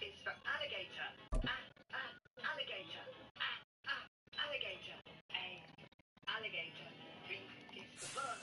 Is for alligator. Alligator. Alligator. Alligator. B is for bird.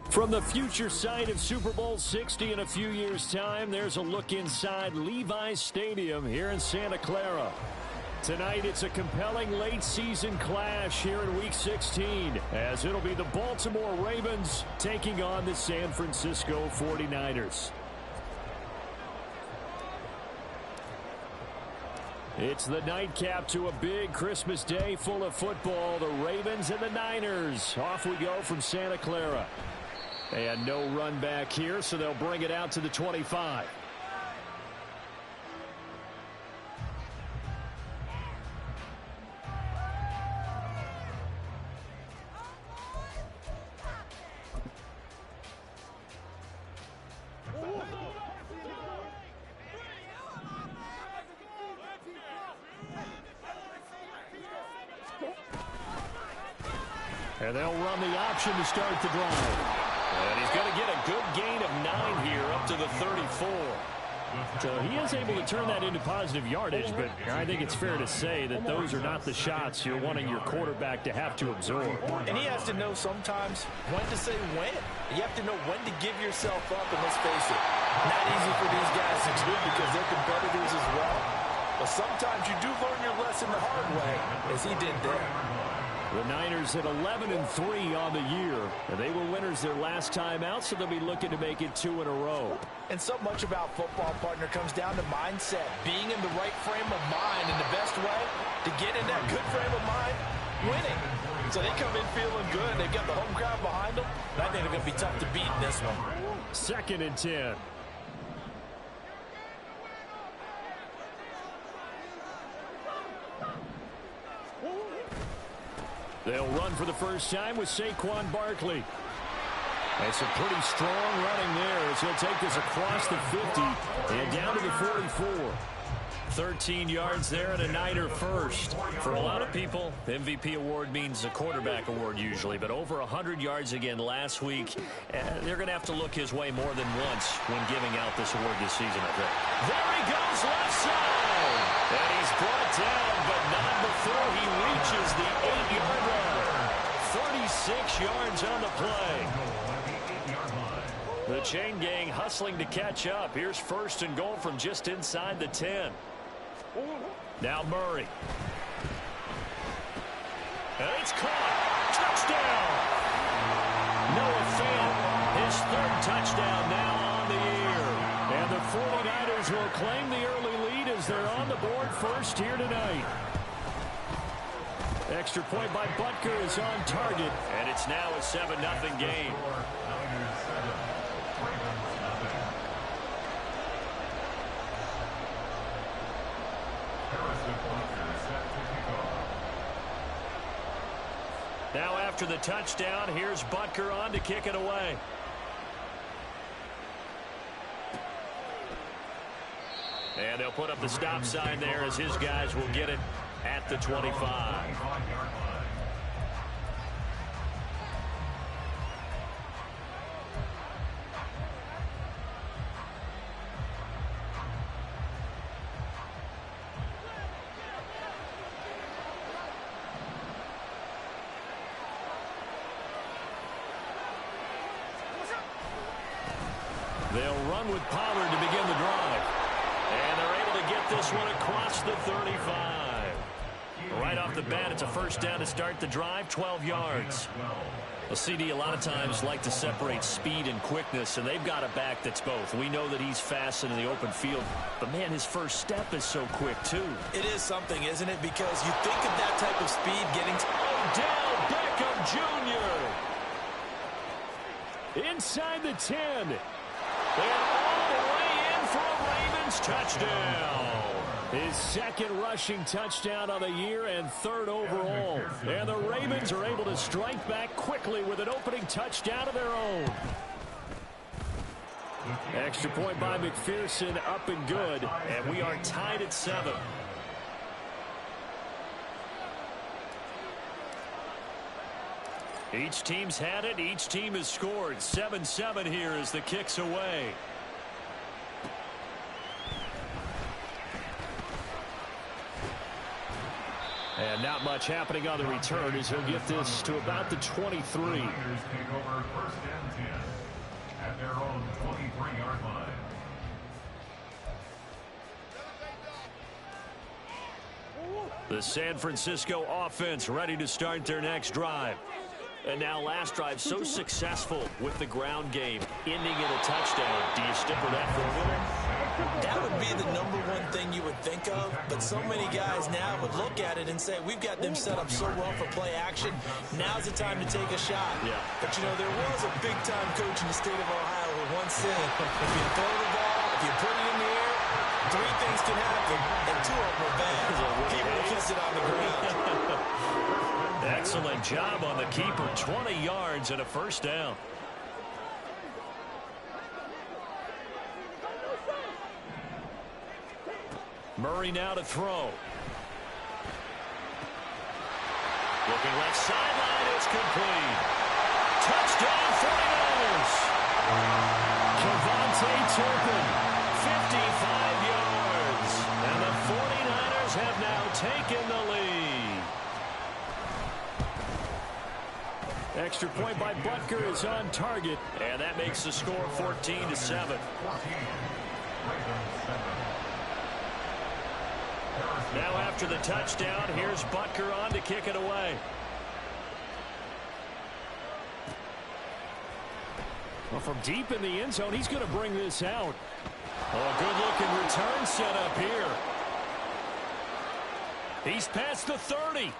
From the future site of Super Bowl 60 in a few years' time, there's a look inside Levi's Stadium here in Santa Clara. Tonight, it's a compelling late-season clash here in Week 16, as it'll be the Baltimore Ravens taking on the San Francisco 49ers. It's the nightcap to a big Christmas day full of football. The Ravens and the Niners. Off we go from Santa Clara. And no run back here, so they'll bring it out to the 25. And they'll run the option to start the drive. And he's going to get a good gain of 9 here up to the 34. So he is able to turn that into positive yardage, but I think it's fair to say that those are not the shots you're wanting your quarterback to have to absorb. And he has to know sometimes when to say when. You have to know when to give yourself up, and let's face it, not easy for these guys to do because they're competitors as well. But sometimes you do learn your lesson the hard way, as he did there. The Niners at 11-3 on the year. And they were winners their last time out, so they'll be looking to make it 2 in a row. And so much about football, partner, comes down to mindset. Being in the right frame of mind, and the best way to get in that good frame of mind, winning. So they come in feeling good. They've got the home crowd behind them. And I think they're going to be tough to beat in this one. 2nd and 10. They'll run for the first time with Saquon Barkley. It's a pretty strong running there as he'll take this across the 50 and down to the 44. 13 yards there and a Niner first. For a lot of people, the MVP award means a quarterback award usually, but over 100 yards again last week. They're going to have to look his way more than once when giving out this award this season, I think. There he goes, left side. And he's brought down, but not before he reaches the 8-yard line. 36 yards on the play. The chain gang hustling to catch up. Here's first and goal from just inside the 10. Now Murray. And it's caught. Touchdown. Noah Fant, his third touchdown now on the year. And the 49ers will claim the early lead as they're on the board first here tonight. Extra point by Butker is on target. And it's now a 7-0 game. Now after the touchdown, here's Butker on to kick it away. And they'll put up the stop sign there as his guys will get it at the 25. They'll run with Pollard to begin the drive. And they're able to get this one across the 35. Right off the bat, it's a first down to start the drive, 12 yards. Well, CD, a lot of times like to separate speed and quickness, and they've got a back that's both. We know that he's fast in the open field, but, man, his first step is so quick, too. It is something, isn't it? Because you think of that type of speed getting to Odell Beckham Jr. Inside the 10. And all the way in for a Ravens touchdown. His second rushing touchdown of the year and third overall. And the Ravens are able to strike back quickly with an opening touchdown of their own. Extra point by McPherson, up and good. And we are tied at 7. Each team's had it. Each team has scored. 7-7 here as the kick's away. And not much happening on the return as he'll get this to about the 23. Take over first and 10 at their own 23-yard line. The San Francisco offense ready to start their next drive. And now last drive so successful with the ground game, ending in a touchdown. Do you stick with that formula? That would be the number one thing you would think of, but so many guys now would look at it and say, we've got them set up so well for play action. Now's the time to take a shot. Yeah. But, you know, there was a big-time coach in the state of Ohio who once said, if you throw the ball, if you put it in the air, 3 things can happen, and 2 of them are bad. People will kiss it on the ground. Excellent job on the keeper. 20 yards and a first down. Murray now to throw. Looking left sideline, it's complete. Touchdown 49ers. Kevontae Turpin, 55 yards. And the 49ers have now taken the lead. Extra point by Butker is on target. And that makes the score 14-7. Now after the touchdown, here's Butker on to kick it away. Well, from deep in the end zone, he's going to bring this out. Oh, good-looking return set up here. He's past the 30.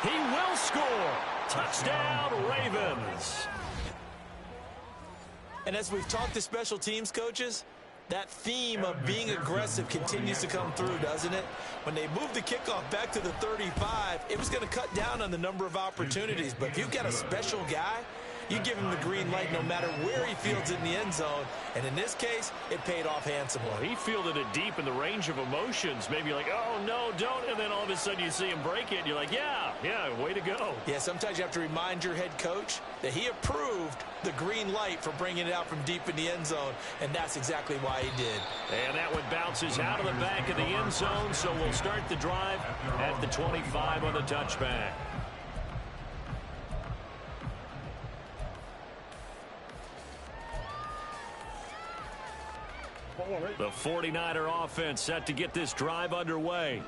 He will score. Touchdown, Ravens. And as we've talked to special teams coaches, that theme of being aggressive continues to come through, doesn't it? When they moved the kickoff back to the 35, it was going to cut down on the number of opportunities. But if you've got a special guy you give him the green light no matter where he fields it in the end zone. And in this case, it paid off handsomely. Well, he fielded it deep in the range of emotions. Maybe like, oh, no, don't. And then all of a sudden you see him break it. And you're like, yeah, way to go. Yeah, sometimes you have to remind your head coach that he approved the green light for bringing it out from deep in the end zone. And that's exactly why he did. And that one bounces out of the back of the end zone. So we'll start the drive at the 25 on the touchback. The 49er offense set to get this drive underway.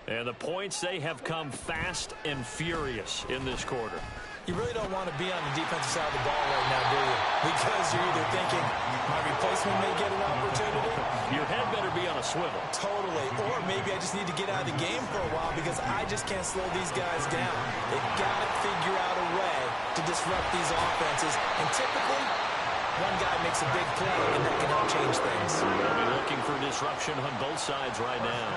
And the points, they have come fast and furious in this quarter. You really don't want to be on the defensive side of the ball right now, do you? Because you're either thinking, my replacement may get an opportunity. Your head better be on a swivel. Totally. Or maybe I just need to get out of the game for a while because I just can't slow these guys down. They've got to figure out a way to disrupt these offenses. And typically, one guy makes a big play, and that can help change things. They'll be looking for disruption on both sides right now.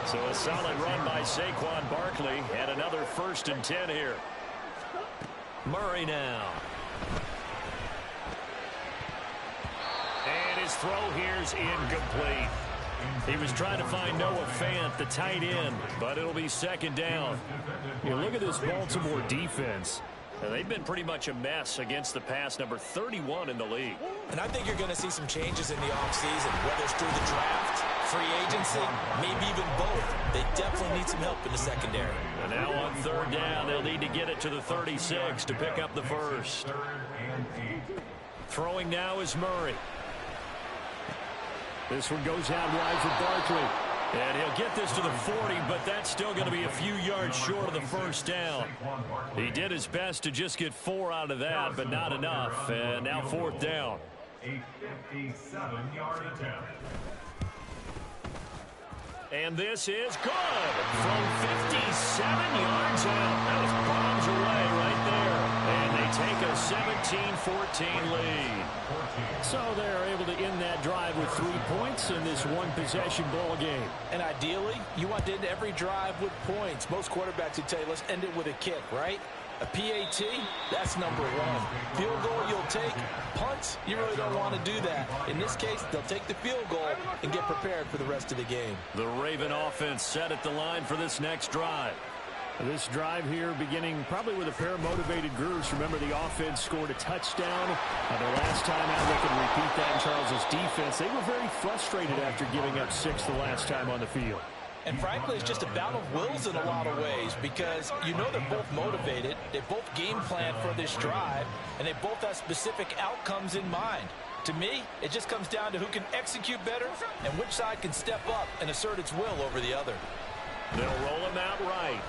So a solid run by Saquon Barkley, and another 1st and 10 here. Murray now. And his throw here's incomplete. He was trying to find Noah Fant, the tight end, but it'll be 2nd down. You look at this Baltimore defense. And they've been pretty much a mess against the pass, number 31 in the league. And I think you're going to see some changes in the offseason, whether it's through the draft, free agency, maybe even both. They definitely need some help in the secondary. And now on 3rd down, they'll need to get it to the 36 to pick up the first. Throwing now is Murray. This one goes out wide for Barkley. And he'll get this to the 40, but that's still going to be a few yards short of the 1st down. He did his best to just get 4 out of that, but not enough. And now 4th down. A 57-yard attempt. And this is good from 57 yards out. That was bombs away right there. And they take a 17-14 lead. So they're able to end that drive with 3 points in this one-possession ball game. And ideally, you want to end every drive with points. Most quarterbacks would tell you, let's end it with a kick, right? A PAT, that's number 1. Field goal you'll take. Punts, you really don't want to do that. In this case, they'll take the field goal and get prepared for the rest of the game. The Raven offense set at the line for this next drive. This drive here beginning probably with a pair of motivated grooves. Remember, the offense scored a touchdown. The last time out, they can repeat that in Charles's defense. They were very frustrated after giving up 6 the last time on the field. And frankly, it's just a battle of wills in a lot of ways because you know they're both motivated. They both game plan for this drive, and they both have specific outcomes in mind. To me, it just comes down to who can execute better and which side can step up and assert its will over the other. They'll roll him out right.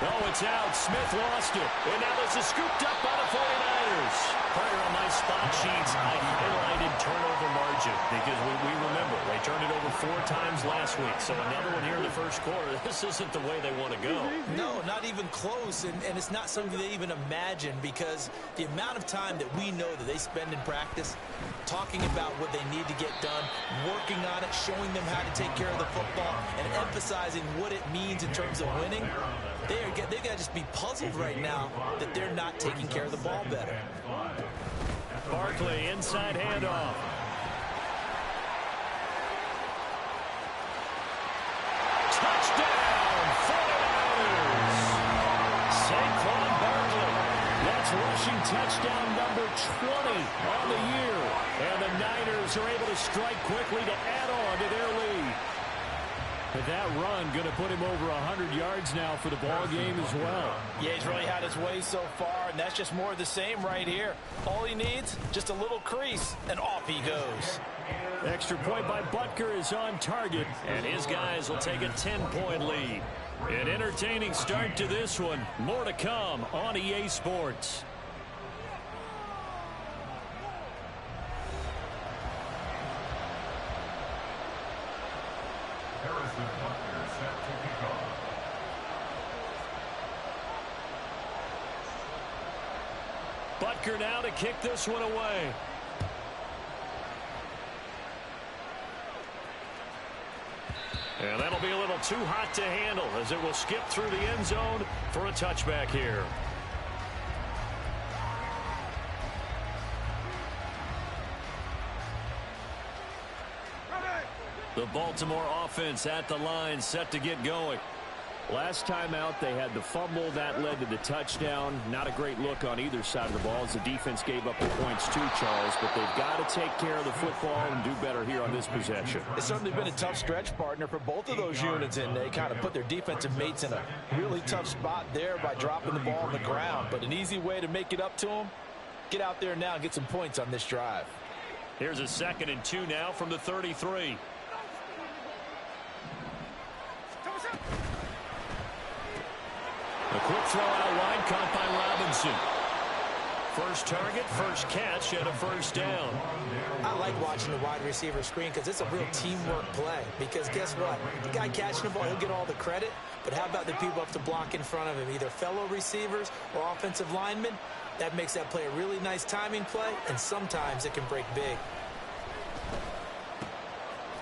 Oh, it's out. Smith lost it. And now this is scooped up by the 49ers. Partner, on my spot sheets, I highlighted turnover margin because we remember they turned it over 4 times last week. So another one here in the first quarter. This isn't the way they want to go. No, not even close. And it's not something they even imagine because the amount of time that we know that they spend in practice talking about what they need to get done, working on it, showing them how to take care of the football, and emphasizing what it means in terms of winning. They've got to just be puzzled right now that they're not taking care of the ball better. Barkley, inside handoff. Touchdown, 49ers! Saquon Barkley. That's rushing touchdown number 20 on the year. And the Niners are able to strike quickly to add on to their lead. But that run going to put him over 100 yards now for the ball game as well. Yeah, he's really had his way so far, and that's just more of the same right here. All he needs, just a little crease, and off he goes. Extra point by Butker is on target. And his guys will take a 10-point lead. An entertaining start to this one. More to come on EA Sports. Harrison Butker set to kick off. Butker now to kick this one away. And that'll be a little too hot to handle as it will skip through the end zone for a touchback here. The Baltimore offense at the line, set to get going. Last time out, they had the fumble. That led to the touchdown. Not a great look on either side of the ball as the defense gave up the points too, Charles. But they've got to take care of the football and do better here on this possession. It's certainly been a tough stretch, partner, for both of those units, and they kind of put their defensive mates in a really tough spot there by dropping the ball on the ground. But an easy way to make it up to them, get out there now and get some points on this drive. Here's a 2nd and 2 now from the 33. A quick throw out wide, caught by Robinson. First target, first catch, and a first down. I like watching the wide receiver screen because it's a real teamwork play. Because guess what? The guy catching the ball, he'll get all the credit. But how about the people up to block in front of him, either fellow receivers or offensive linemen? That makes that play a really nice timing play, and sometimes it can break big.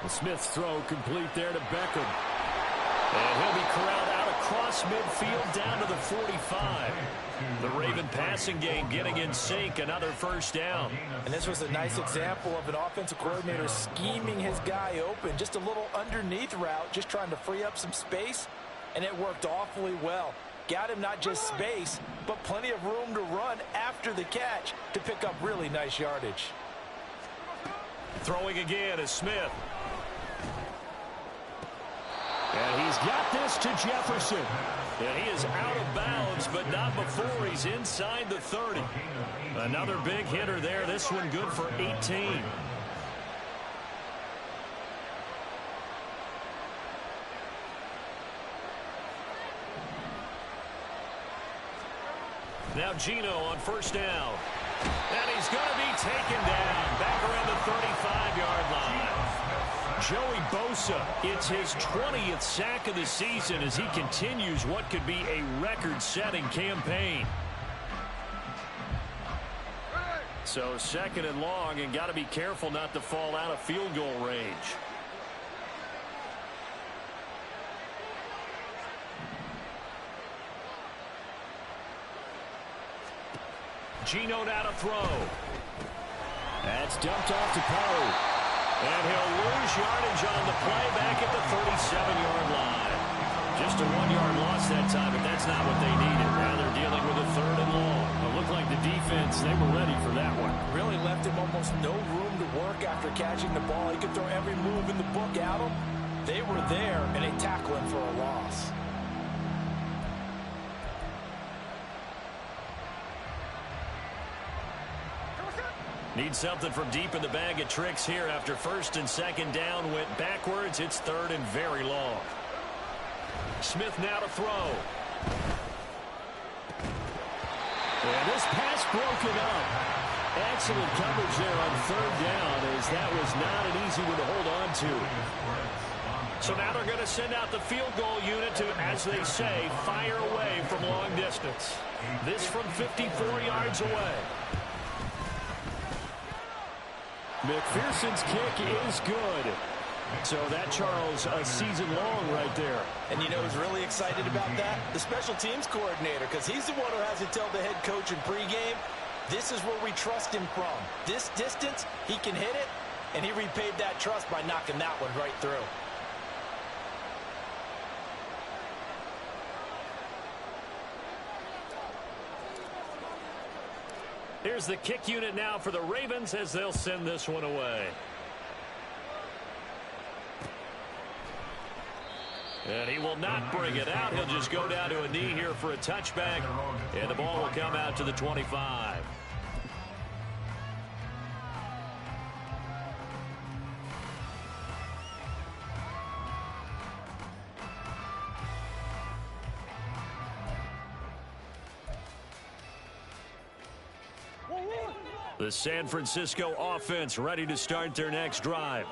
The Smith's throw complete there to Beckham. And he'll be corralled out across midfield down to the 45. The Raven passing game getting in sync, another first down. And this was a nice example of an offensive coordinator scheming his guy open. Just a little underneath route, just trying to free up some space, and it worked awfully well. Got him not just space, but plenty of room to run after the catch to pick up really nice yardage. Throwing again is Smith. And he's got this to Jefferson. And he is out of bounds, but not before he's inside the 30. Another big hitter there. This one good for 18. Now Geno on first down. And he's going to be taken down back around the 35-yard line. Joey Bosa, it's his 20th sack of the season as he continues what could be a record-setting campaign. So 2nd and long, and got to be careful not to fall out of field goal range. Geno now to throw. That's dumped off to Poe. And he'll lose yardage on the play back at the 37-yard line. Just a 1-yard loss that time, but that's not what they needed. Now they're dealing with a 3rd and long. It looked like the defense, they were ready for that one. Really left him almost no room to work after catching the ball. He could throw every move in the book at him. They were there, and they tackle him for a loss. Need something from deep in the bag of tricks here after 1st and 2nd down went backwards. It's 3rd and very long. Smith now to throw. And this pass broken up. Excellent coverage there on 3rd down as that was not an easy one to hold on to. So now they're going to send out the field goal unit to, as they say, fire away from long distance. This from 54 yards away. McPherson's kick is good. So that, Charles, a season long right there. And you know who's really excited about that? The special teams coordinator, because he's the one who has to tell the head coach in pregame, this is where we trust him from. This distance, he can hit it, and he repaid that trust by knocking that one right through. Here's the kick unit now for the Ravens as they'll send this one away. And he will not bring it out. He'll just go down to a knee here for a touchback. And the ball will come out to the 25. The San Francisco offense ready to start their next drive.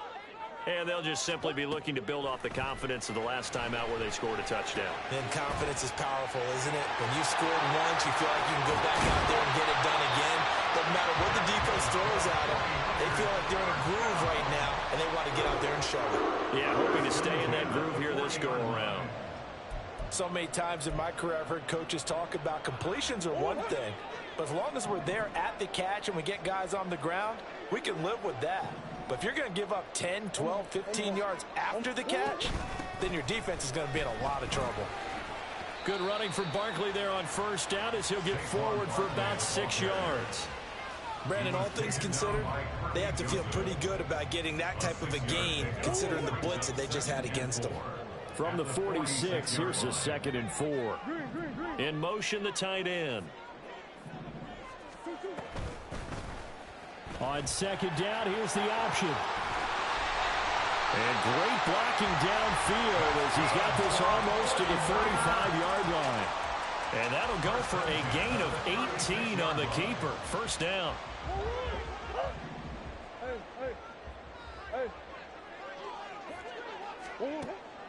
And they'll just simply be looking to build off the confidence of the last time out where they scored a touchdown. And confidence is powerful, isn't it? When you scored once, you feel like you can go back out there and get it done again. Doesn't matter what the defense throws at them. They feel like they're in a groove right now, and they want to get out there and show it. Yeah, hoping to stay in that groove here this go-around. So many times in my career, I've heard coaches talk about completions are one thing. But as long as we're there at the catch and we get guys on the ground, we can live with that. But if you're going to give up 10, 12, 15 yards after the catch, then your defense is going to be in a lot of trouble. Good running from Barkley there on first down as he'll get forward for about 6 yards. Brandon, all things considered, they have to feel pretty good about getting that type of a gain considering the blitz that they just had against them. From the 46, here's a 2nd and 4. In motion, the tight end. On 2nd down, here's the option. And great blocking downfield as he's got this almost to the 35-yard line. And that'll go for a gain of 18 on the keeper. First down.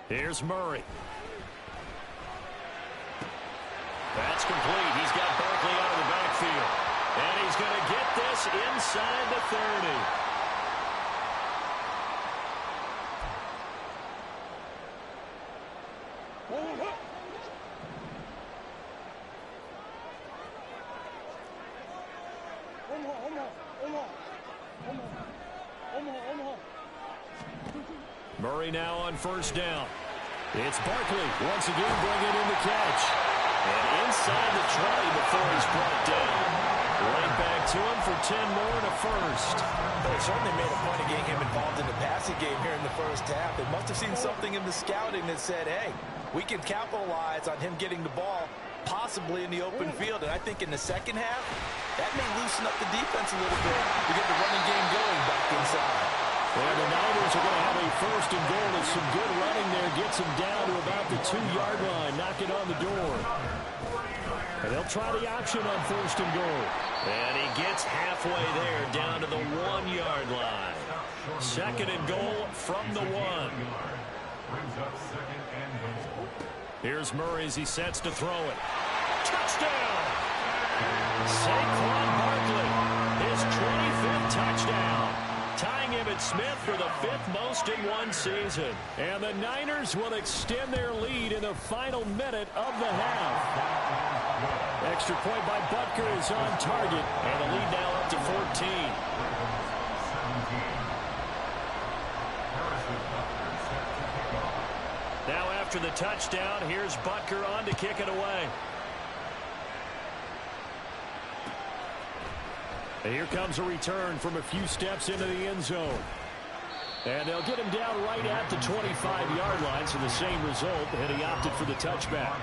Here's Murray. That's complete. He's got Barkley out of the backfield. And he's going to get this inside the 30. Murray now on first down. It's Barkley once again bringing in the catch. And inside the 20 before he's brought down. Right back to him for 10 more and a first. They certainly made a point of getting him involved in the passing game here in the first half. They must have seen something in the scouting that said, hey, we can capitalize on him getting the ball possibly in the open field. And I think in the second half, that may loosen up the defense a little bit to get the running game going back inside. And the Niners are going to have a 1st and goal. With some good running there, gets him down to about the 2-yard line, knocking on the door. And they'll try the option on 1st and goal. And he gets halfway there, down to the 1-yard line. 2nd and goal from the 1. Here's Murray as he sets to throw it. Touchdown! Saquon Barkley, his 25th touchdown. Tying him at Smith for the 5th most in one season. And the Niners will extend their lead in the final minute of the half. Extra point by Butker is on target. And the lead now up to 14. Now after the touchdown, here's Butker on to kick it away. And here comes a return from a few steps into the end zone. And they'll get him down right at the 25-yard line, so the same result, and he opted for the touchback.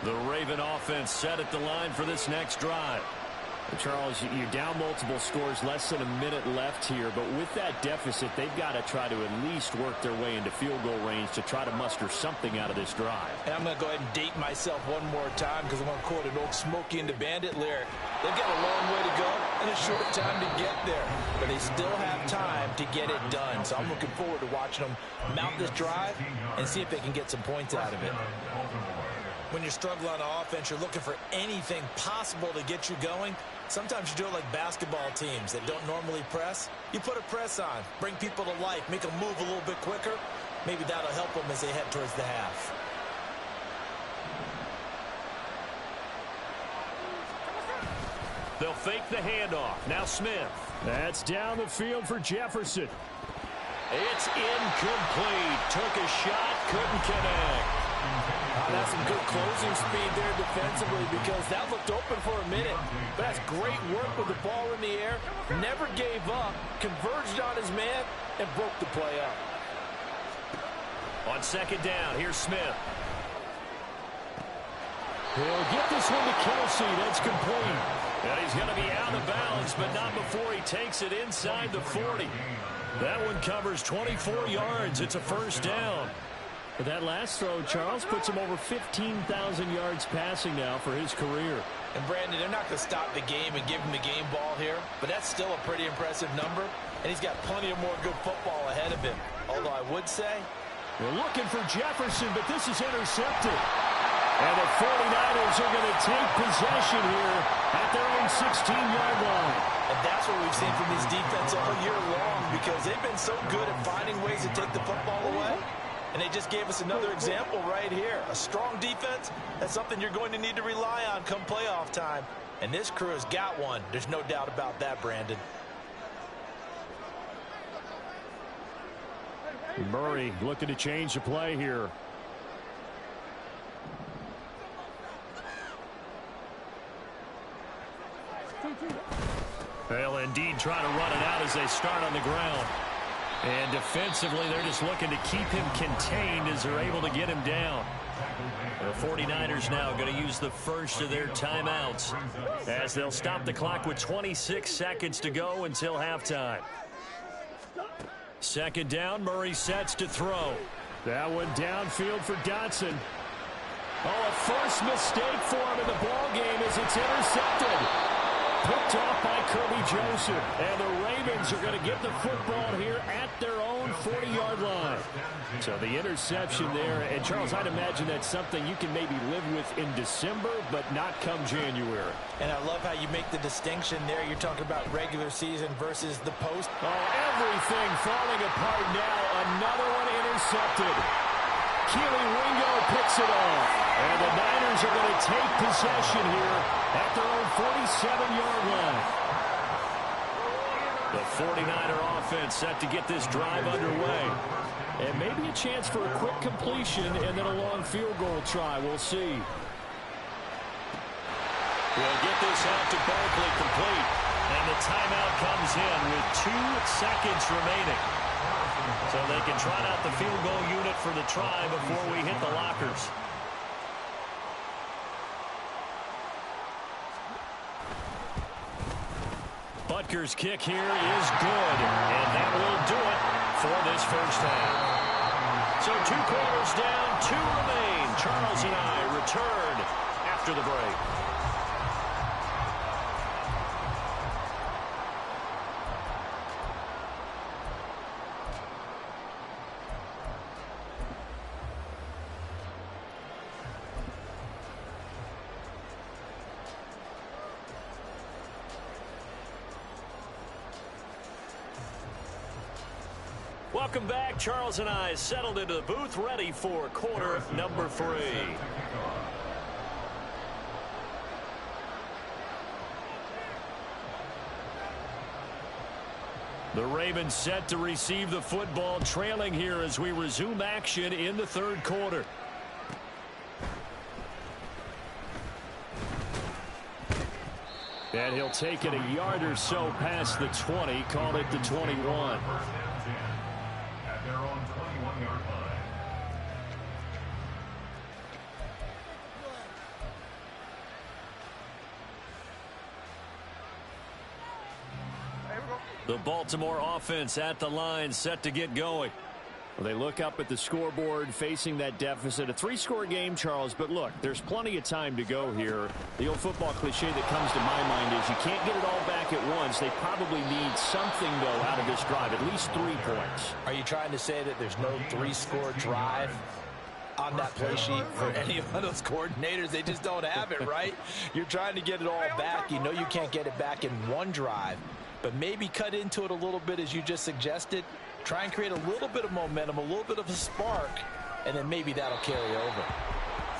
The Raven offense set at the line for this next drive. Charles, you're down multiple scores, less than a minute left here, but with that deficit, they've got to try to at least work their way into field goal range to try to muster something out of this drive. And I'm going to go ahead and date myself one more time because I'm going to quote an old Smokey and the Bandit lyric. They've got a long way to go and a short time to get there, but they still have time to get it done. So I'm looking forward to watching them mount this drive and see if they can get some points out of it. When you're struggling on offense, you're looking for anything possible to get you going. Sometimes you do it like basketball teams that don't normally press. You put a press on, bring people to life, make them move a little bit quicker. Maybe that'll help them as they head towards the half. They'll fake the handoff. Now Smith. That's down the field for Jefferson. It's incomplete. Took a shot, couldn't connect. That's some good closing speed there defensively because that looked open for a minute. But that's great work with the ball in the air. Never gave up, converged on his man, and broke the play up. On 2nd down, here's Smith. He'll get this one to Kelsey. That's complete. And he's going to be out of bounds, but not before he takes it inside the 40. That one covers 24 yards. It's a first down. But that last throw, Charles, puts him over 15,000 yards passing now for his career. And, Brandon, they're not going to stop the game and give him the game ball here, but that's still a pretty impressive number, and he's got plenty of more good football ahead of him. Although I would say... They're looking for Jefferson, but this is intercepted. And the 49ers are going to take possession here at their own 16-yard line. And that's what we've seen from this defense all year long because they've been so good at finding ways to take the football away. And they just gave us another example right here. A strong defense, that's something you're going to need to rely on come playoff time. And this crew has got one. There's no doubt about that, Brandon. Murray looking to change the play here. They'll indeed try to run it out as they start on the ground. And defensively, they're just looking to keep him contained as they're able to get him down. The 49ers now going to use the first of their timeouts as they'll stop the clock with 26 seconds to go until halftime. Second down, Murray sets to throw. That one downfield for Dotson. Oh, a first mistake for him in the ball game as it's intercepted. Picked off by Kirby Joseph. And the Ravens are going to get the football here at their own 40-yard line. So the interception there. And, Charles, I'd imagine that's something you can maybe live with in December, but not come January. And I love how you make the distinction there. You're talking about regular season versus the post. Oh, everything falling apart now. Another one intercepted. Keely Ringo picks it off. And the Niners are going to take possession here at their own 47-yard line. The 49er offense set to get this drive underway. And maybe a chance for a quick completion and then a long field goal try. We'll see. We'll get this out to Barkley complete. And the timeout comes in with 2 seconds remaining. So they can trot out the field goal unit for the try before we hit the lockers. Butker's kick here is good. And that will do it for this first half. So 2 quarters down, 2 remain. Charles and I return after the break. Welcome back. Charles and I settled into the booth, ready for quarter number 3. The Ravens set to receive the football, trailing here as we resume action in the third quarter. And he'll take it a yard or so past the 20, call it the 21. At their own 21-yard line. The Baltimore offense at the line, set to get going. Well, they look up at the scoreboard facing that deficit. A 3-score game, Charles, but look, there's plenty of time to go here. The old football cliche that comes to my mind is you can't get it all back at once. They probably need something, though, out of this drive, at least 3 points. Are you trying to say that there's no 3-score drive on that play sheet for any of those coordinators? They just don't have it, right? You're trying to get it all back. You know you can't get it back in one drive, but maybe cut into it a little bit as you just suggested. Try and create a little bit of momentum, a little bit of a spark, and then maybe that'll carry over.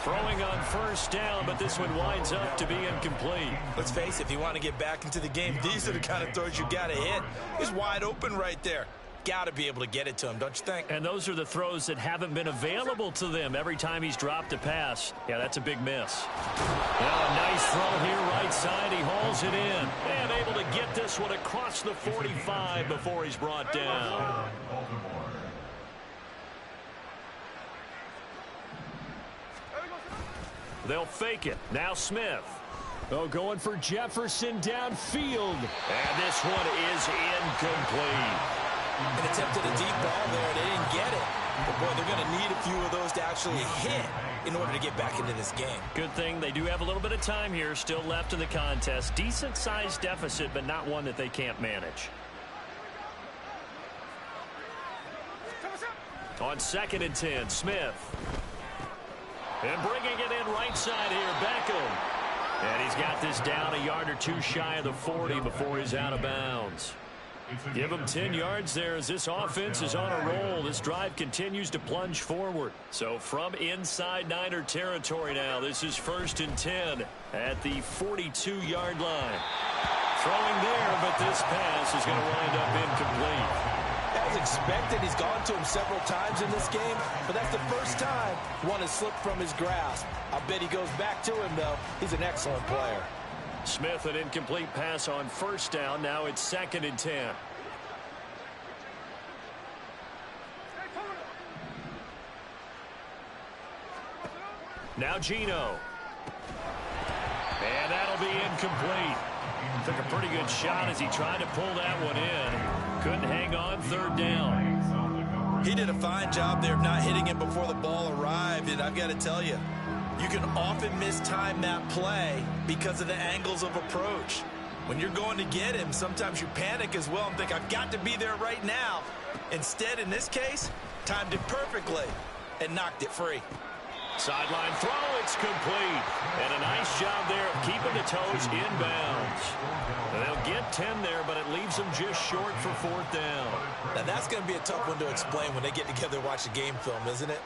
Throwing on first down, but this one winds up to be incomplete. Let's face it, if you want to get back into the game, these are the kind of throws you got to hit. He's wide open right there. Got to be able to get it to him, don't you think? And those are the throws that haven't been available to them every time he's dropped a pass. Yeah, that's a big miss. Now a nice throw here right side. He hauls it in. And able to get this one across the 45 before he's brought down. They'll fake it. Now Smith. Oh, going for Jefferson downfield. And this one is incomplete. And attempted a deep ball there. They didn't get it. But, boy, they're going to need a few of those to actually hit in order to get back into this game. Good thing they do have a little bit of time here still left in the contest. Decent-sized deficit, but not one that they can't manage. On 2nd and 10, Smith. And bringing it in right side here, Beckham. And he's got this down a yard or 2 shy of the 40 before he's out of bounds. Give them 10 yards there as this offense is on a roll. This drive continues to plunge forward. So from inside Niner territory now, this is 1st and 10 at the 42-yard line. Throwing there, but this pass is going to wind up incomplete. As expected, he's gone to him several times in this game, but that's the first time one has slipped from his grasp. I bet he goes back to him, though. He's an excellent player. Smith, an incomplete pass on 1st down. Now it's 2nd and 10. Now Geno. And that'll be incomplete. Took a pretty good shot as he tried to pull that one in. Couldn't hang on 3rd down. He did a fine job there of not hitting him before the ball arrived, and I've got to tell you, you can often mistime that play because of the angles of approach. When you're going to get him, sometimes you panic as well and think, I've got to be there right now. Instead, in this case, timed it perfectly and knocked it free. Sideline throw, it's complete. And a nice job there of keeping the toes inbounds. And they'll get 10 there, but it leaves them just short for 4th down. Now, that's going to be a tough one to explain when they get together and watch the game film, isn't it?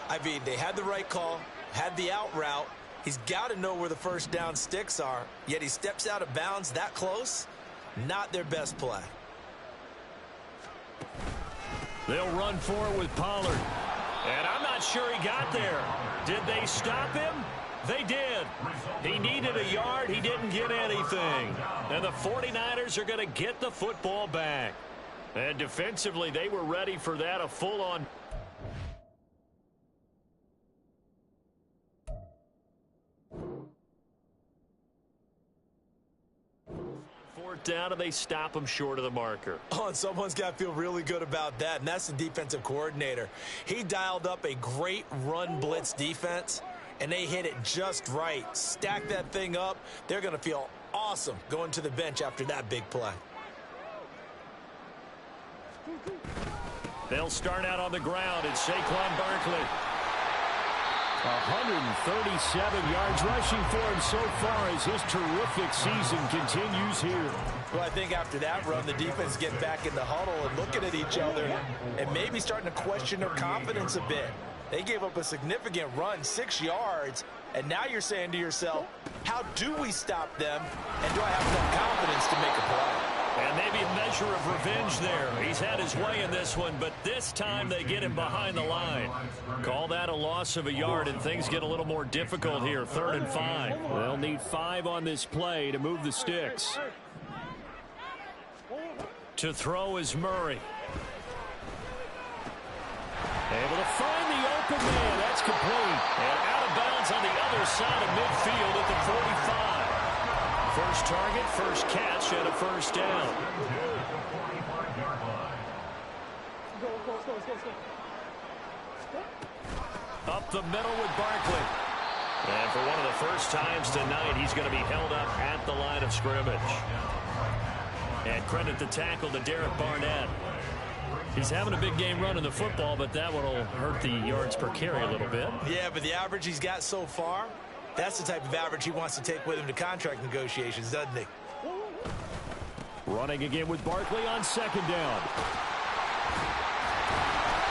I mean, they had the right call, had the out route. He's got to know where the 1st down sticks are, yet he steps out of bounds that close. Not their best play. They'll run for it with Pollard. And I'm not sure he got there. Did they stop him? They did. He needed a yard. He didn't get anything. And the 49ers are going to get the football back. And defensively, they were ready for that, a full-on. Down and they stop him short of the marker. Oh, and someone's got to feel really good about that, and that's the defensive coordinator. He dialed up a great run blitz defense, and they hit it just right. Stack that thing up. They're going to feel awesome going to the bench after that big play. They'll start out on the ground. It's Saquon Barkley. 137 yards rushing for him so far as his terrific season continues here. Well, I think after that run, the defense get back in the huddle and looking at each other and maybe starting to question their confidence a bit. They gave up a significant run, 6 yards, and now you're saying to yourself, how do we stop them, and do I have enough confidence to make a play? And maybe a measure of revenge there. He's had his way in this one, but this time they get him behind the line. Call that a loss of a yard, and things get a little more difficult here, 3rd and 5. They'll need 5 on this play to move the sticks. To throw is Murray. Able to find the open man. That's complete. And out of bounds on the other side of midfield at the 45. First target, first catch, and a 1st down. Up the middle with Barkley. And for one of the first times tonight, he's going to be held up at the line of scrimmage. And credit the tackle to Derek Barnett. He's having a big game running the football, but that one will hurt the yards per carry a little bit. Yeah, but the average he's got so far, that's the type of average he wants to take with him to contract negotiations, doesn't he? Running again with Barkley on 2nd down.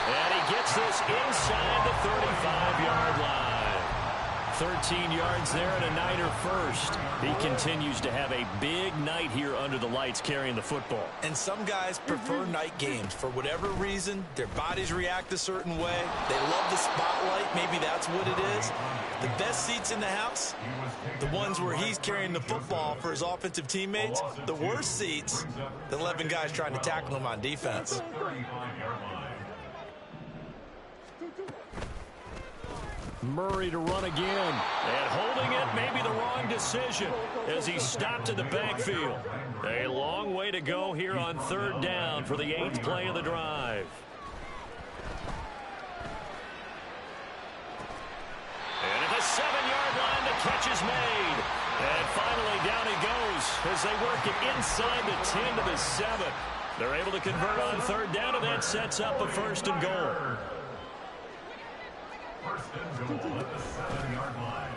And he gets this inside the 35-yard line. 13 yards there and a Niner first. He continues to have a big night here under the lights carrying the football. And some guys prefer night games. For whatever reason, their bodies react a certain way. They love the spotlight. Maybe that's what it is. The best seats in the house, the ones where he's carrying the football for his offensive teammates. The worst seats, the 11 guys trying to tackle him on defense. Murray to run again. And holding it may be the wrong decision as he stopped in the backfield. A long way to go here on 3rd down for the 8th play of the drive. And at the 7-yard line, the catch is made. And finally down he goes as they work it inside the 10 to the 7. They're able to convert on 3rd down, and that sets up a 1st and goal. 1st and goal at the 7-yard line.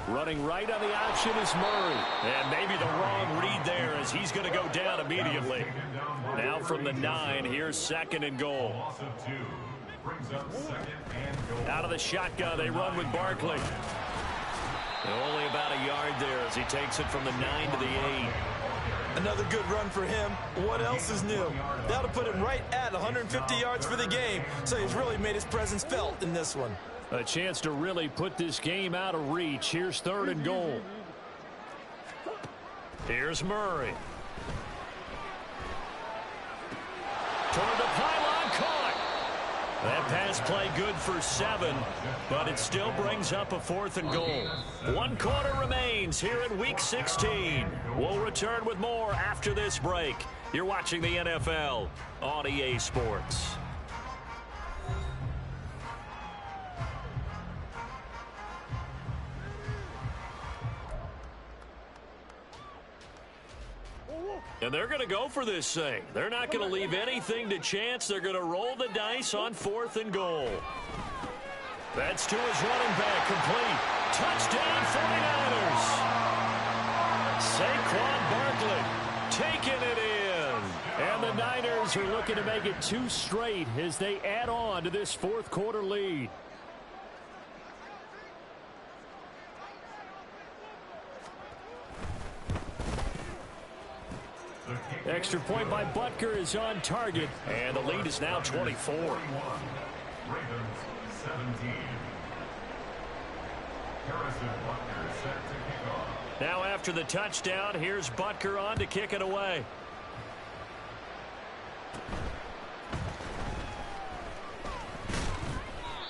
Running right on the option is Murray. And maybe the wrong read there as he's going to go down immediately. Now from the 9, here's 2nd and goal. Out of the shotgun, they run with Barkley. Only about a yard there as he takes it from the 9 to the 8. Another good run for him. What else is new? That'll put him right at 150 yards for the game. So he's really made his presence felt in this one. A chance to really put this game out of reach. Here's 3rd and goal. Here's Murray. Toward the pylon, caught. That pass play good for 7, but it still brings up a 4th and goal. 1 quarter remains here in Week 16. We'll return with more after this break. You're watching the NFL on EA Sports. And they're going to go for this thing. They're not going to leave anything to chance. They're going to roll the dice on 4th and goal. That's to his running back, complete. Touchdown, 49ers. Saquon Barkley taking it in. And the Niners are looking to make it 2 straight as they add on to this 4th quarter lead. Extra point by Butker is on target, and the lead is now 24. Ravens 17. Harrison Butker set to kick off. Now after the touchdown, here's Butker on to kick it away.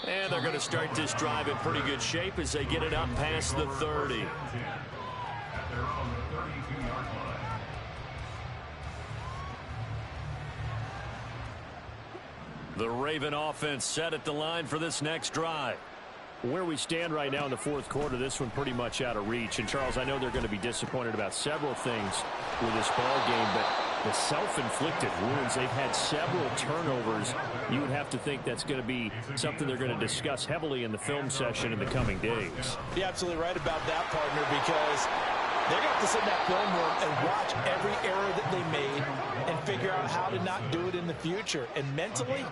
And they're going to start this drive in pretty good shape as they get it up past the 30. At their own 32-yard line. The Raven offense set at the line for this next drive. Where we stand right now in the 4th quarter, this one pretty much out of reach. And, Charles, I know they're going to be disappointed about several things with this ball game, but the self-inflicted wounds, they've had several turnovers. You would have to think that's going to be something they're going to discuss heavily in the film session in the coming days. You're absolutely right about that, partner, because they're going to have to sit in that film room and watch every error that they made and figure out how to not do it in the future. And mentally,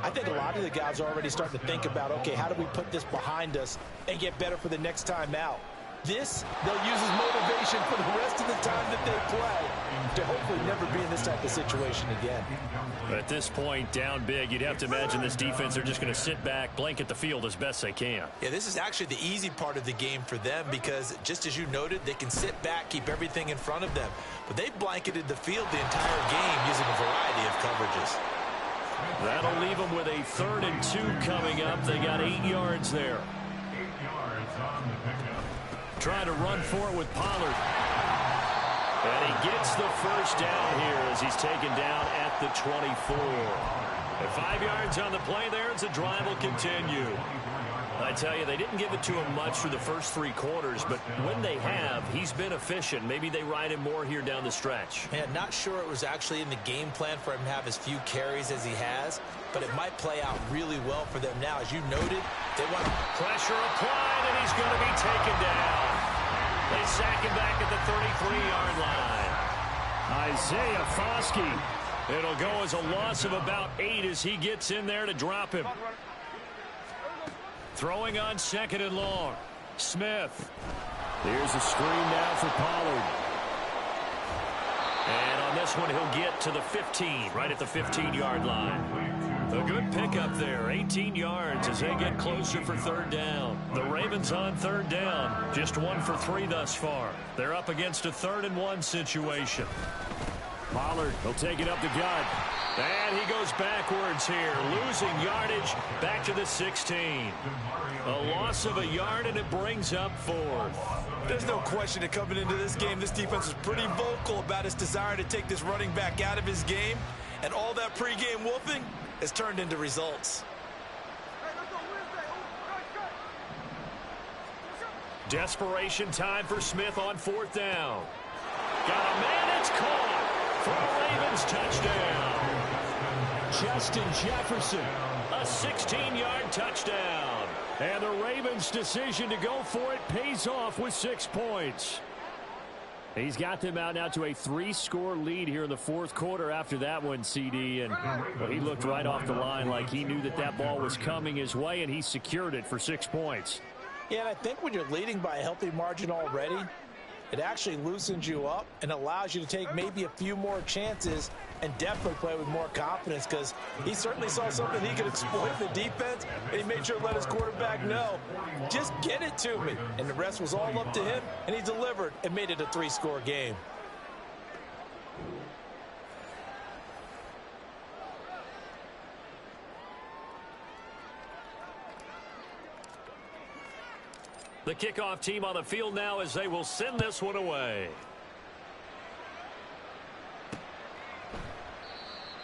I think a lot of the guys are already starting to think about, okay, how do we put this behind us and get better for the next time out? This, they'll use as motivation for the rest of the time that they play to hopefully never be in this type of situation again. At this point, down big, you'd have to imagine this defense, they're just going to sit back, blanket the field as best they can. Yeah, this is actually the easy part of the game for them because, just as you noted, they can sit back, keep everything in front of them. But they've blanketed the field the entire game using a variety of coverages. That'll leave them with a 3rd and 2 coming up. They got 8 yards there. 8 yards on the pickup. Trying to run for it with Pollard. And he gets the first down here as he's taken down at the 24. At 5 yards on the play there as the drive will continue. I tell you, they didn't give it to him much for the first 3 quarters, but when they have, he's been efficient. Maybe they ride him more here down the stretch. Man, not sure it was actually in the game plan for him to have as few carries as he has, but it might play out really well for them now. As you noted, they want pressure applied, and he's going to be taken down. They sack him back at the 33-yard line. Isaiah Foskey. It'll go as a loss of about 8 as he gets in there to drop him. Throwing on 2nd and long. Smith. Here's a screen now for Pollard. And on this one, he'll get to the 15, right at the 15-yard line. A good pickup there, 18 yards as they get closer for 3rd down. The Ravens on 3rd down, just 1 for 3 thus far. They're up against a 3rd and 1 situation. Pollard, he'll take it up the gut. And he goes backwards here, losing yardage back to the 16. A loss of a yard, and it brings up 4th. There's no question that coming into this game, this defense is pretty vocal about its desire to take this running back out of his game. And all that pregame whooping has turned into results. Desperation time for Smith on 4th down. Got a man, it's caught for a Ravens touchdown. Justin Jefferson, a 16-yard touchdown. And the Ravens' decision to go for it pays off with 6 points. He's got them out now to a 3-score lead here in the fourth quarter after that one, CD. And well, he looked right off the line like he knew that that ball was coming his way, and he secured it for 6 points. Yeah, and I think when you're leading by a healthy margin already, it actually loosens you up and allows you to take maybe a few more chances and definitely play with more confidence, because he certainly saw something he could exploit in the defense, and he made sure to let his quarterback know, just get it to me. And the rest was all up to him, and he delivered and made it a 3-score game. The kickoff team on the field now as they will send this one away.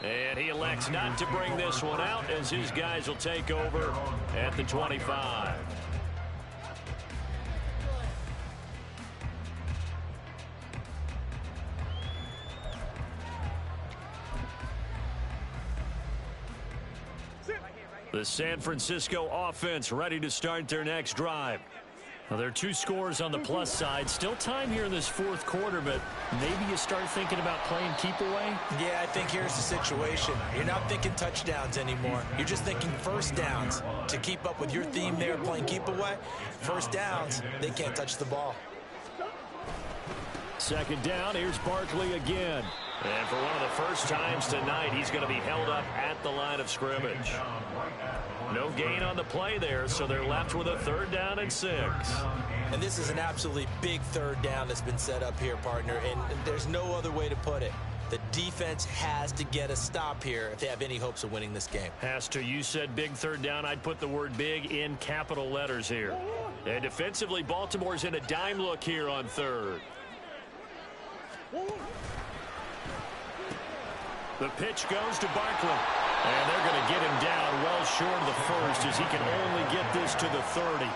And he elects not to bring this one out as his guys will take over at the 25. The San Francisco offense ready to start their next drive. Now, there are 2 scores on the plus side. Still time here in this fourth quarter, but maybe you start thinking about playing keep away? Yeah, I think here's the situation. You're not thinking touchdowns anymore. You're just thinking first downs. To keep up with your theme there, playing keep away, first downs, they can't touch the ball. Second down, here's Barkley again. And for one of the first times tonight, he's going to be held up at the line of scrimmage. No gain on the play there, so they're left with a 3rd down and 6. And this is an absolutely big 3rd down that's been set up here, partner, and there's no other way to put it. The defense has to get a stop here if they have any hopes of winning this game. Has to. You said big 3rd down. I'd put the word big in capital letters here. And defensively, Baltimore's in a dime look here on 3rd. The pitch goes to Barkley. And they're going to get him down well short of the first as he can only get this to the 30.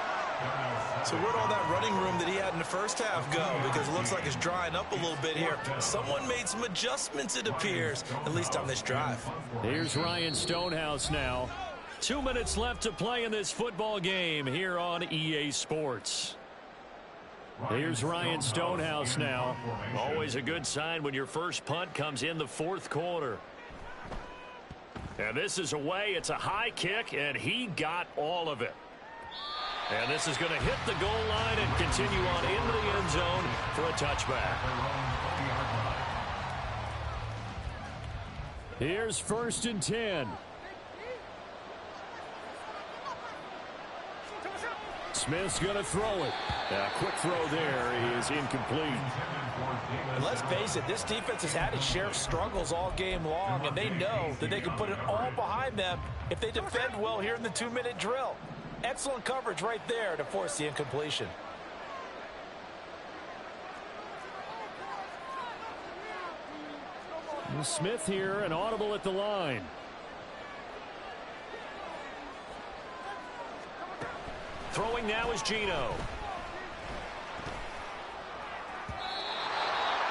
So where'd all that running room that he had in the first half go? Because it looks like it's drying up a little bit here. Someone made some adjustments, it appears, at least on this drive. Here's Ryan Stonehouse now. 2 minutes left to play in this football game here on EA Sports. Here's Ryan Stonehouse now. Always a good sign when your first punt comes in the fourth quarter. And this is away. It's a high kick, and he got all of it. And this is going to hit the goal line and continue on into the end zone for a touchback. Here's 1st and 10. Smith's going to throw it. A quick throw there is incomplete. And let's face it, this defense has had its share of struggles all game long, and they know that they can put it all behind them if they defend well here in the 2-minute drill. Excellent coverage right there to force the incompletion. Smith here, an audible at the line. Throwing now is Geno.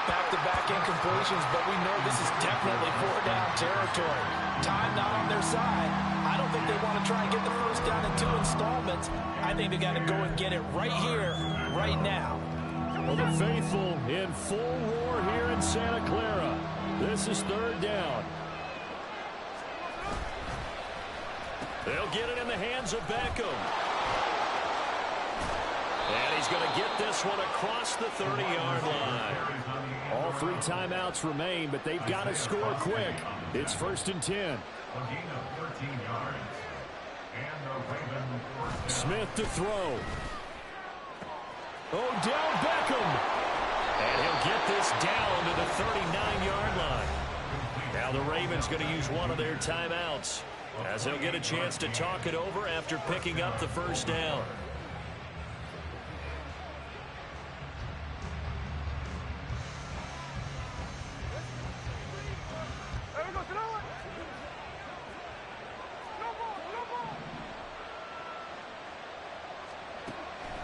Back-to-back incompletions, but we know this is definitely 4-down territory. Time not on their side. I don't think they want to try and get the first down in 2 installments. I think they got to go and get it right here, right now. Well, the faithful in full roar here in Santa Clara. This is 3rd down. They'll get it in the hands of Beckham. And he's going to get this one across the 30-yard line. All 3 timeouts remain, but they've got to score quick. It's 1st and 10. Smith to throw. Oh, down Beckham. And he'll get this down to the 39-yard line. Now the Ravens going to use one of their timeouts as they'll get a chance to talk it over after picking up the first down.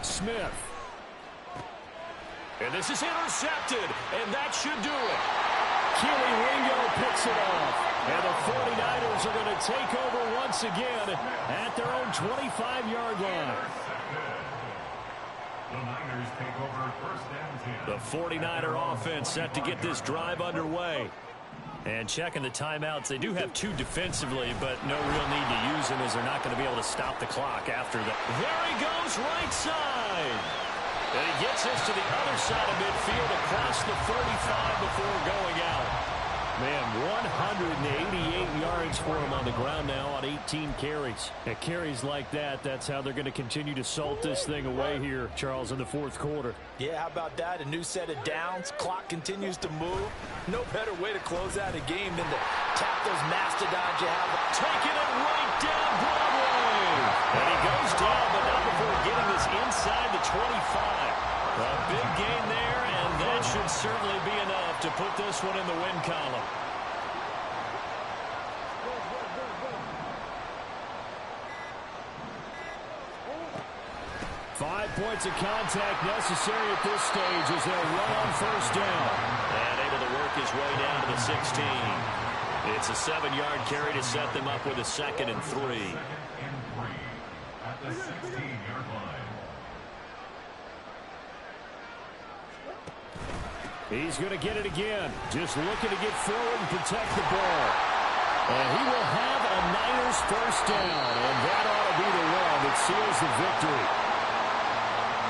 Smith. And this is intercepted, and that should do it. Keely Ringo picks it off. And the 49ers are going to take over once again at their own 25-yard line. The Niners take over first and 10. The 49er offense set to get this drive underway. And checking the timeouts, they do have 2 defensively, but no real need to use them as they're not going to be able to stop the clock after that. There he goes, right side. And he gets this to the other side of midfield across the 45 before going out. Man, 188 yards for him on the ground now on 18 carries. And carries like that, that's how they're going to continue to salt this thing away here, Charles, in the fourth quarter. Yeah, how about that? A new set of downs. Clock continues to move. No better way to close out a game than to tap those mastodons you have. Taking it right down Broadway. And he goes down, but not before getting this inside the 25. A big gain there, and that should certainly be enough to put this one in the win column. Five points of contact necessary at this stage as they'll run on first down. And able to work his way down to the 16. It's a 7-yard carry to set them up with a 2nd and 3. At the 16-yard line. He's going to get it again. Just looking to get forward and protect the ball. And he will have a Niners first down. And that ought to be the one that seals the victory.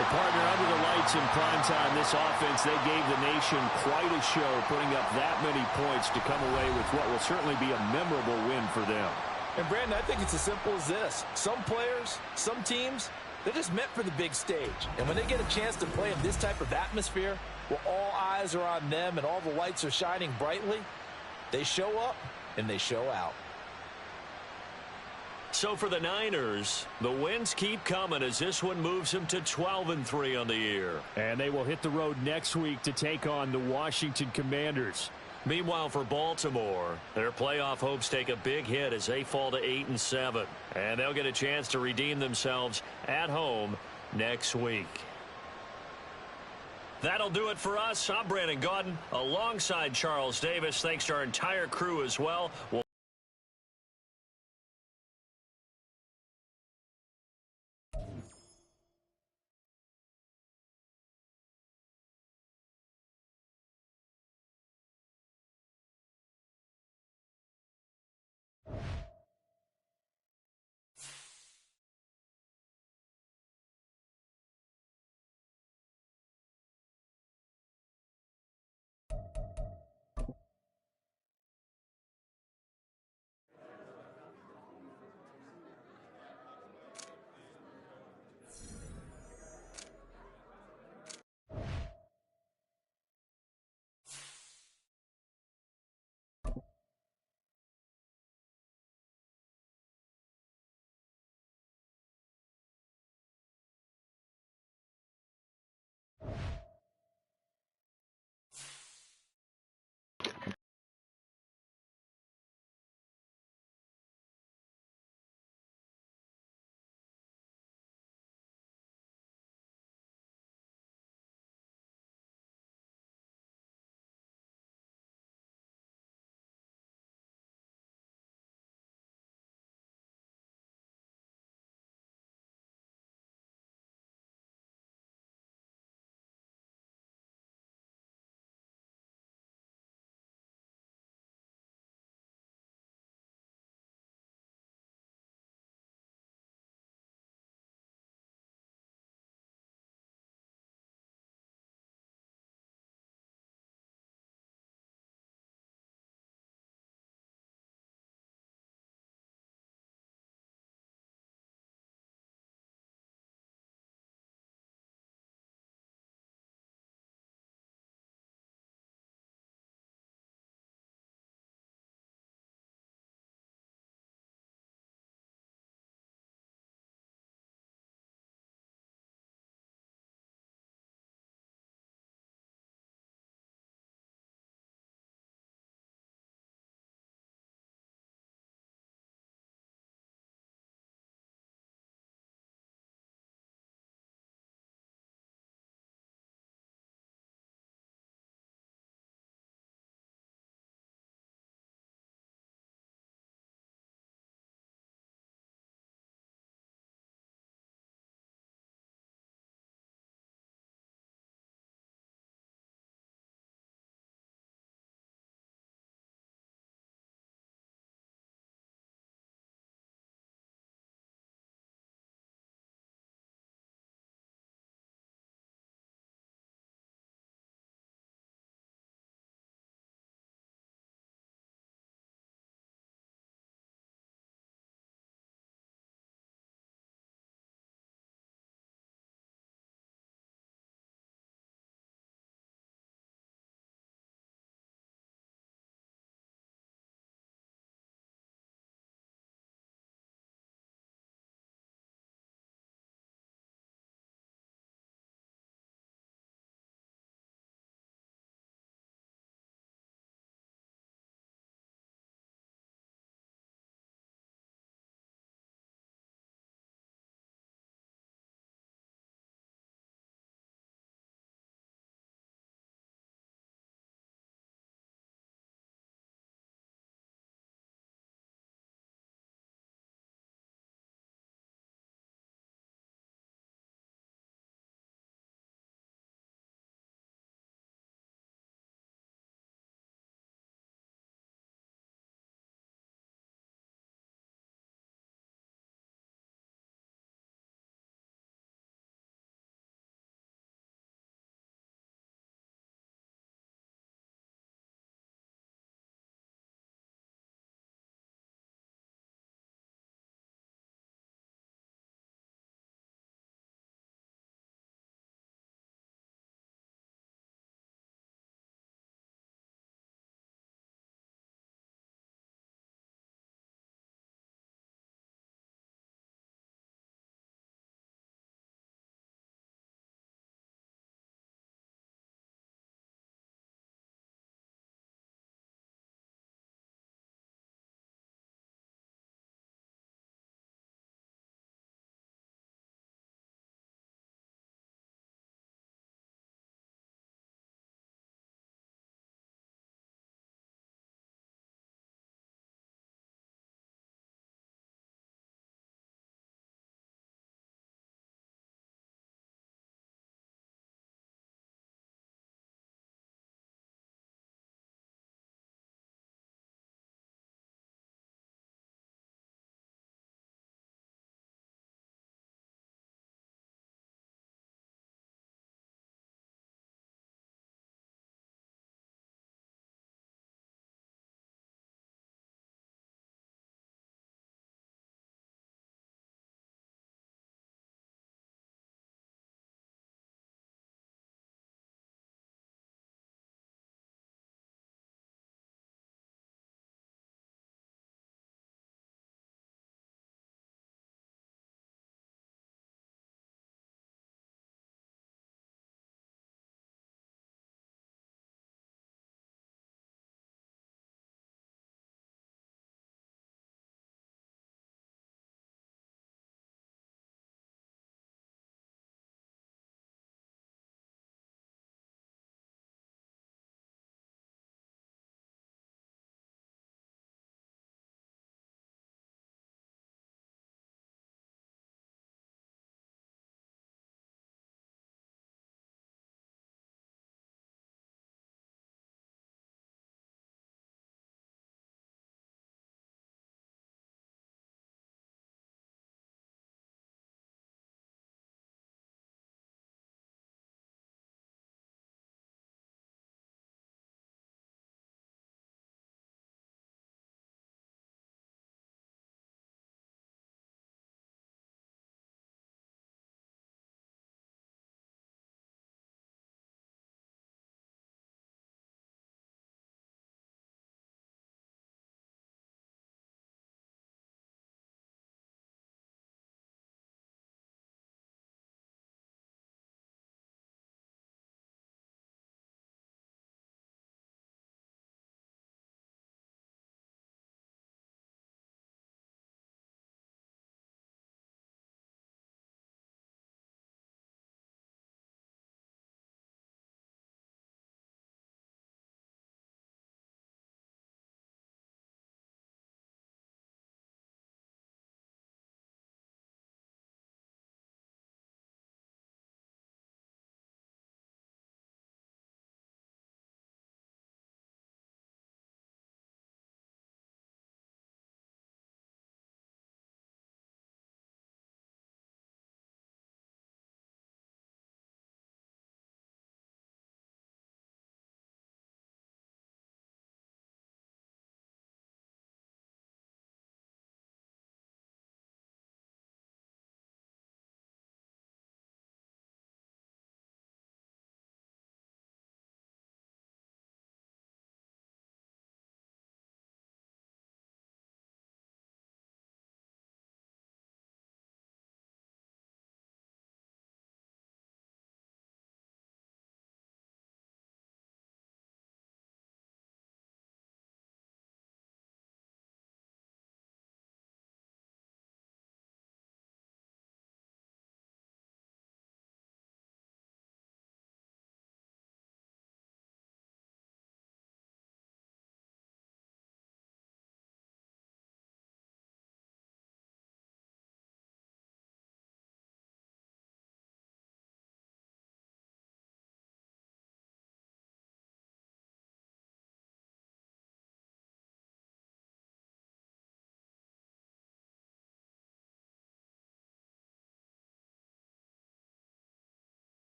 The partner, under the lights in primetime, this offense, they gave the nation quite a show, putting up that many points to come away with what will certainly be a memorable win for them. And, Brandon, I think it's as simple as this. Some players, some teams, they're just meant for the big stage. And when they get a chance to play in this type of atmosphere, where all eyes are on them and all the lights are shining brightly, they show up and they show out. So for the Niners, the wins keep coming as this one moves them to 12-3 on the year. And they will hit the road next week to take on the Washington Commanders. Meanwhile, for Baltimore, their playoff hopes take a big hit as they fall to 8-7. And they'll get a chance to redeem themselves at home next week. That'll do it for us. I'm Brandon Gaudin alongside Charles Davis. Thanks to our entire crew as well.